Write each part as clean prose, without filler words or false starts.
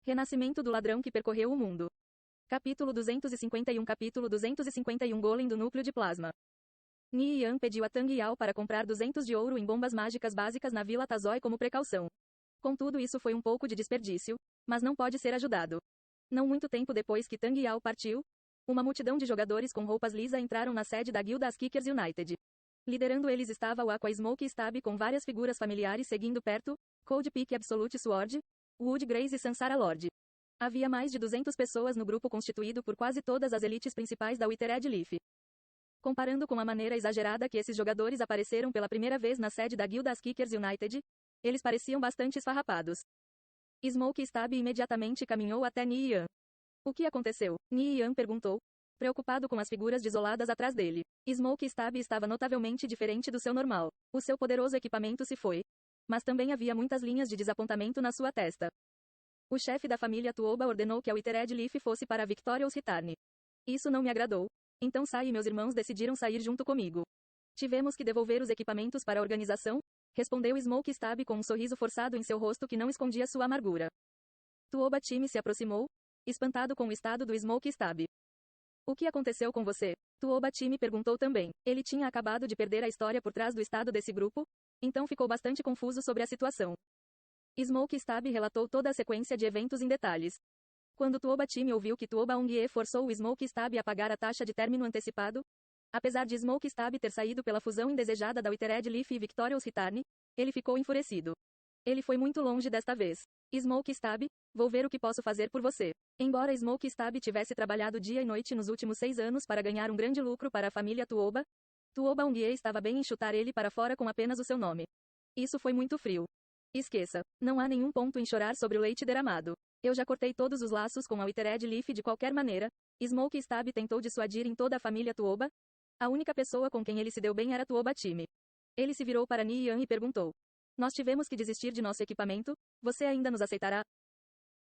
Renascimento do ladrão que percorreu o mundo. Capítulo 251 Golem do núcleo de plasma. Ni Yan pediu a Tang Yao para comprar 200 de ouro em bombas mágicas básicas na Vila Tazoi como precaução. Contudo, isso foi um pouco de desperdício, mas não pode ser ajudado. Não muito tempo depois que Tang Yao partiu, uma multidão de jogadores com roupas lisas entraram na sede da guilda As Kickers United. Liderando eles estava o Aqua Smoke Stab com várias figuras familiares seguindo perto, Cold Peak Absolute Sword, Wood Grace e Sansara Lord. Havia mais de 200 pessoas no grupo constituído por quase todas as elites principais da Withered Leaf. Comparando com a maneira exagerada que esses jogadores apareceram pela primeira vez na sede da guilda As Kickers United, eles pareciam bastante esfarrapados. Smoke Stab imediatamente caminhou até Ni Yan. O que aconteceu? Ni Yan perguntou, preocupado com as figuras desoladas atrás dele. Smoke Stab estava notavelmente diferente do seu normal. O seu poderoso equipamento se foi. Mas também havia muitas linhas de desapontamento na sua testa. O chefe da família Tuoba ordenou que a Withered Leaf fosse para Victorious Return. Isso não me agradou. Então Sai e meus irmãos decidiram sair junto comigo. Tivemos que devolver os equipamentos para a organização, respondeu Smoke Stab com um sorriso forçado em seu rosto que não escondia sua amargura. Tuoba Time se aproximou, espantado com o estado do Smoke Stab. O que aconteceu com você? Tuoba Time perguntou também. Ele tinha acabado de perder a história por trás do estado desse grupo, então ficou bastante confuso sobre a situação. Smoke Stab relatou toda a sequência de eventos em detalhes. Quando Tuoba Time ouviu que Tuoba Ongye forçou o Smoke Stab a pagar a taxa de término antecipado, apesar de Smoke Stab ter saído pela fusão indesejada da Withered Leaf e Victorious Return, ele ficou enfurecido. Ele foi muito longe desta vez. Smoke Stab, vou ver o que posso fazer por você. Embora Smoke Stab tivesse trabalhado dia e noite nos últimos 6 anos para ganhar um grande lucro para a família Tuoba, Tuoba Ongye estava bem em chutar ele para fora com apenas o seu nome. Isso foi muito frio. Esqueça, não há nenhum ponto em chorar sobre o leite derramado. Eu já cortei todos os laços com a Withered Leaf de qualquer maneira. Smoke Stab tentou dissuadir em toda a família Tuoba. A única pessoa com quem ele se deu bem era Tuoba Time. Ele se virou para Ni Yan e perguntou. Nós tivemos que desistir de nosso equipamento, você ainda nos aceitará?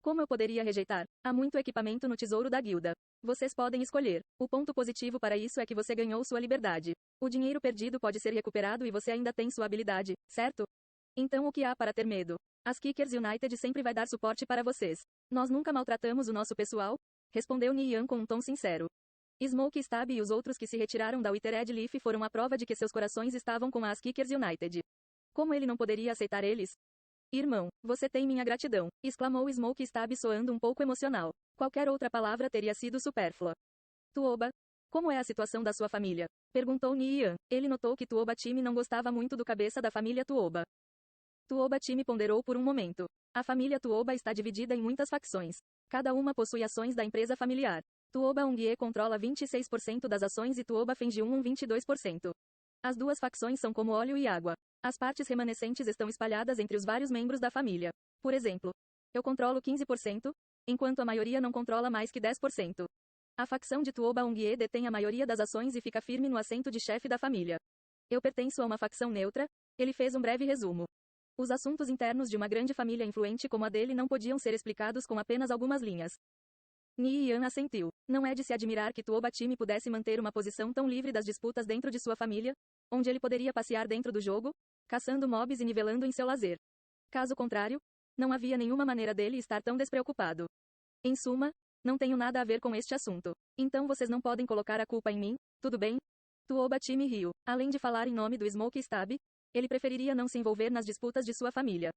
Como eu poderia rejeitar? Há muito equipamento no tesouro da guilda. Vocês podem escolher. O ponto positivo para isso é que você ganhou sua liberdade. O dinheiro perdido pode ser recuperado e você ainda tem sua habilidade, certo? Então o que há para ter medo? As Kickers United sempre vai dar suporte para vocês. Nós nunca maltratamos o nosso pessoal, respondeu Ni Yan com um tom sincero. Smoke Stab e os outros que se retiraram da Withered Leaf foram a prova de que seus corações estavam com as Kickers United. Como ele não poderia aceitar eles? Irmão, você tem minha gratidão, exclamou Smoke Stab soando um pouco emocional. Qualquer outra palavra teria sido supérflua. Tuoba, como é a situação da sua família? Perguntou Ni Yan. Ele notou que Tuoba Time não gostava muito do cabeça da família Tuoba. Tuoba Time ponderou por um momento. A família Tuoba está dividida em muitas facções. Cada uma possui ações da empresa familiar. Tuoba Ongye controla 26% das ações e Tuoba Fenjiun 22%. As duas facções são como óleo e água. As partes remanescentes estão espalhadas entre os vários membros da família. Por exemplo, eu controlo 15%, enquanto a maioria não controla mais que 10%. A facção de Tuoba Ongye detém a maioria das ações e fica firme no assento de chefe da família. Eu pertenço a uma facção neutra, ele fez um breve resumo. Os assuntos internos de uma grande família influente como a dele não podiam ser explicados com apenas algumas linhas. Ni Yan assentiu. Não é de se admirar que Tuoba Time pudesse manter uma posição tão livre das disputas dentro de sua família, onde ele poderia passear dentro do jogo, caçando mobs e nivelando em seu lazer. Caso contrário, não havia nenhuma maneira dele estar tão despreocupado. Em suma, não tenho nada a ver com este assunto. Então vocês não podem colocar a culpa em mim, tudo bem? Tuoba Time riu. Além de falar em nome do Smoke Stab, ele preferiria não se envolver nas disputas de sua família.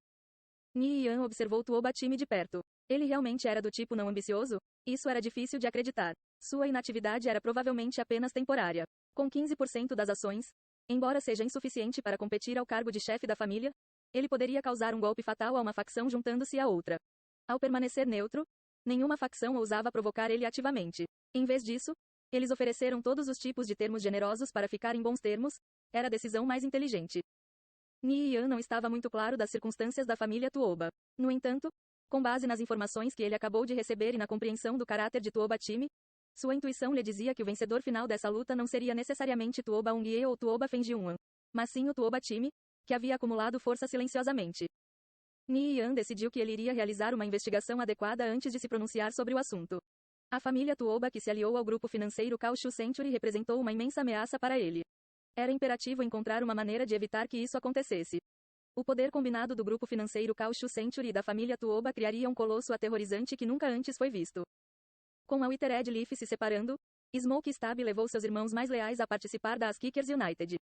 Ni Yan observou Tuoba Time de perto. Ele realmente era do tipo não ambicioso? Isso era difícil de acreditar. Sua inatividade era provavelmente apenas temporária. Com 15% das ações, embora seja insuficiente para competir ao cargo de chefe da família, ele poderia causar um golpe fatal a uma facção juntando-se a outra. Ao permanecer neutro, nenhuma facção ousava provocar ele ativamente. Em vez disso, eles ofereceram todos os tipos de termos generosos para ficar em bons termos, era a decisão mais inteligente. Ni Yan não estava muito claro das circunstâncias da família Tuoba. No entanto, com base nas informações que ele acabou de receber e na compreensão do caráter de Tuoba Time, sua intuição lhe dizia que o vencedor final dessa luta não seria necessariamente Tuoba Ongye ou Tuoba Fenjiun, mas sim o Tuoba Time, que havia acumulado força silenciosamente. Ni Yan decidiu que ele iria realizar uma investigação adequada antes de se pronunciar sobre o assunto. A família Tuoba que se aliou ao grupo financeiro Kaoshu Century representou uma imensa ameaça para ele. Era imperativo encontrar uma maneira de evitar que isso acontecesse. O poder combinado do grupo financeiro Kaushu Century e da família Tuoba criaria um colosso aterrorizante que nunca antes foi visto. Com a Withered Leaf se separando, Smoke Stab levou seus irmãos mais leais a participar da Kickers United.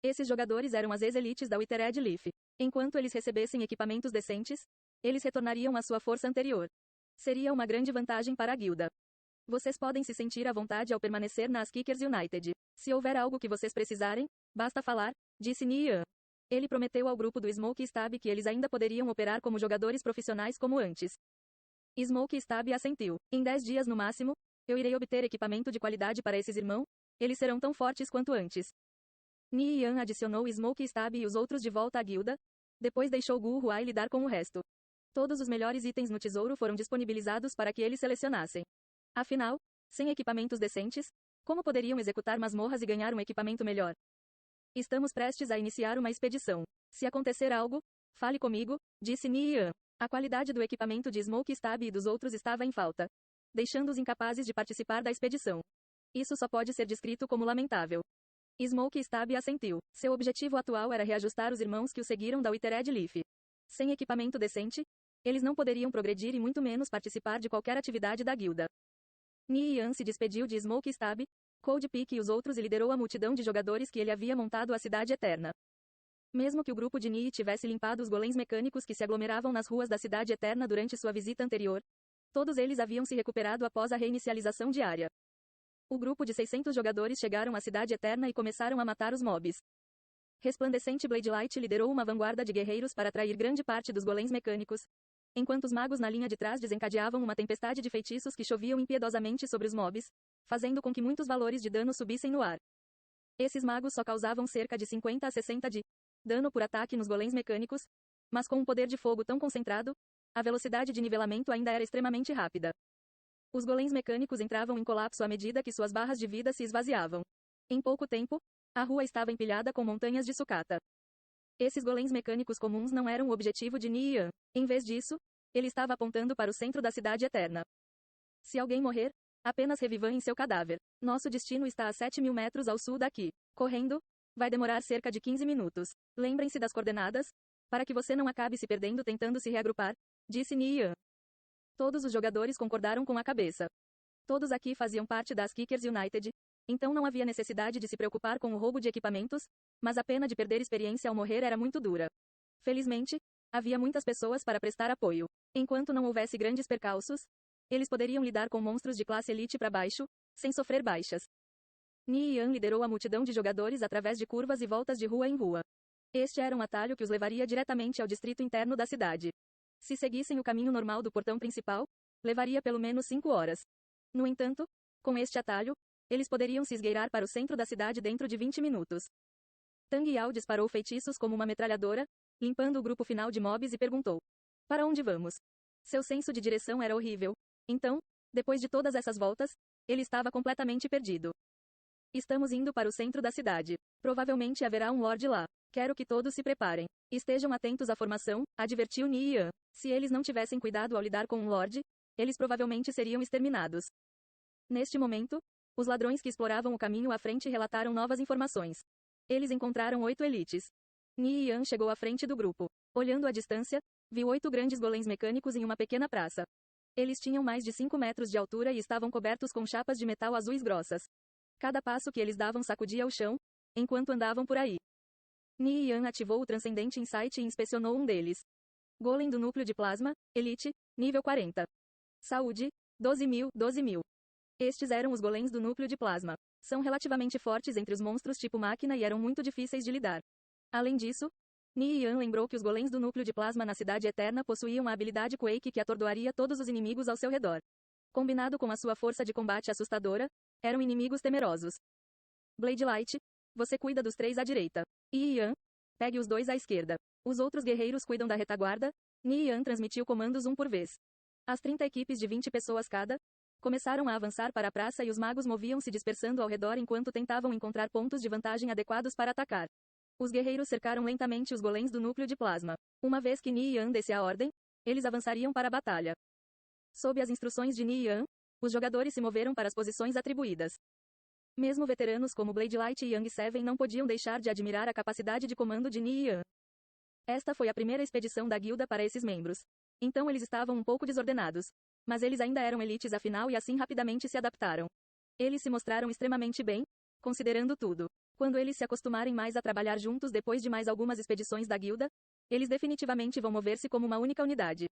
Esses jogadores eram as ex-elites da Withered Leaf. Enquanto eles recebessem equipamentos decentes, eles retornariam à sua força anterior. Seria uma grande vantagem para a guilda. Vocês podem se sentir à vontade ao permanecer nas Kickers United. Se houver algo que vocês precisarem, basta falar, disse Nian. Ele prometeu ao grupo do Smoke Stab que eles ainda poderiam operar como jogadores profissionais como antes. Smoke Stab assentiu. Em 10 dias no máximo, eu irei obter equipamento de qualidade para esses irmãos, eles serão tão fortes quanto antes. Nian adicionou Smoke Stab e os outros de volta à guilda, depois deixou Gu Huai lidar com o resto. Todos os melhores itens no tesouro foram disponibilizados para que eles selecionassem. Afinal, sem equipamentos decentes, como poderiam executar masmorras e ganhar um equipamento melhor? Estamos prestes a iniciar uma expedição. Se acontecer algo, fale comigo, disse Nian. A qualidade do equipamento de Smoke Stab e dos outros estava em falta, deixando-os incapazes de participar da expedição. Isso só pode ser descrito como lamentável. Smoke Stab assentiu. Seu objetivo atual era reajustar os irmãos que o seguiram da Withered Leaf. Sem equipamento decente, eles não poderiam progredir e muito menos participar de qualquer atividade da guilda. Nian se despediu de Smoke Stab, Cold Peak e os outros e liderou a multidão de jogadores que ele havia montado a Cidade Eterna. Mesmo que o grupo de Nii tivesse limpado os golems mecânicos que se aglomeravam nas ruas da Cidade Eterna durante sua visita anterior, todos eles haviam se recuperado após a reinicialização diária. O grupo de 600 jogadores chegaram à Cidade Eterna e começaram a matar os mobs. Resplandecente Bladelight liderou uma vanguarda de guerreiros para atrair grande parte dos golems mecânicos, enquanto os magos na linha de trás desencadeavam uma tempestade de feitiços que choviam impiedosamente sobre os mobs, fazendo com que muitos valores de dano subissem no ar. Esses magos só causavam cerca de 50 a 60 de dano por ataque nos golems mecânicos, mas com um poder de fogo tão concentrado, a velocidade de nivelamento ainda era extremamente rápida. Os golems mecânicos entravam em colapso à medida que suas barras de vida se esvaziavam. Em pouco tempo, a rua estava empilhada com montanhas de sucata. Esses golems mecânicos comuns não eram o objetivo de Nian. Em vez disso, ele estava apontando para o centro da Cidade Eterna. Se alguém morrer, apenas revivam em seu cadáver. Nosso destino está a 7.000 metros ao sul daqui. Correndo, vai demorar cerca de 15 minutos. Lembrem-se das coordenadas, para que você não acabe se perdendo tentando se reagrupar, disse Nian. Todos os jogadores concordaram com a cabeça. Todos aqui faziam parte das Kickers United, então não havia necessidade de se preocupar com o roubo de equipamentos, mas a pena de perder experiência ao morrer era muito dura. Felizmente, havia muitas pessoas para prestar apoio. Enquanto não houvesse grandes percalços, eles poderiam lidar com monstros de classe elite para baixo, sem sofrer baixas. Nian liderou a multidão de jogadores através de curvas e voltas de rua em rua. Este era um atalho que os levaria diretamente ao distrito interno da cidade. Se seguissem o caminho normal do portão principal, levaria pelo menos 5 horas. No entanto, com este atalho, eles poderiam se esgueirar para o centro da cidade dentro de 20 minutos. Tang Yao disparou feitiços como uma metralhadora, limpando o grupo final de mobs e perguntou: para onde vamos? Seu senso de direção era horrível. Então, depois de todas essas voltas, ele estava completamente perdido. Estamos indo para o centro da cidade. Provavelmente haverá um Lorde lá. Quero que todos se preparem. Estejam atentos à formação, advertiu Nian. Se eles não tivessem cuidado ao lidar com um Lorde, eles provavelmente seriam exterminados. Neste momento, os ladrões que exploravam o caminho à frente relataram novas informações. Eles encontraram 8 elites. Nian chegou à frente do grupo. Olhando à distância, viu 8 grandes golems mecânicos em uma pequena praça. Eles tinham mais de 5 metros de altura e estavam cobertos com chapas de metal azuis grossas. Cada passo que eles davam sacudia o chão, enquanto andavam por aí. Nian ativou o Transcendente Insight e inspecionou um deles. Golem do núcleo de plasma, Elite, nível 40. Saúde, 12.000. Estes eram os golems do núcleo de plasma. São relativamente fortes entre os monstros tipo máquina e eram muito difíceis de lidar. Além disso, Nian lembrou que os golems do núcleo de plasma na Cidade Eterna possuíam a habilidade Quake que atordoaria todos os inimigos ao seu redor. Combinado com a sua força de combate assustadora, eram inimigos temerosos. Bladelight, você cuida dos 3 à direita. Ian, pegue os 2 à esquerda. Os outros guerreiros cuidam da retaguarda. Nian transmitiu comandos um por vez. As 30 equipes de 20 pessoas cada começaram a avançar para a praça e os magos moviam-se dispersando ao redor enquanto tentavam encontrar pontos de vantagem adequados para atacar. Os guerreiros cercaram lentamente os golems do núcleo de plasma. Uma vez que Nian desse a ordem, eles avançariam para a batalha. Sob as instruções de Nian, os jogadores se moveram para as posições atribuídas. Mesmo veteranos como Bladelight e Young Seven não podiam deixar de admirar a capacidade de comando de Nian. Esta foi a primeira expedição da guilda para esses membros. Então eles estavam um pouco desordenados. Mas eles ainda eram elites afinal e assim rapidamente se adaptaram. Eles se mostraram extremamente bem, considerando tudo. Quando eles se acostumarem mais a trabalhar juntos depois de mais algumas expedições da guilda, eles definitivamente vão mover-se como uma única unidade.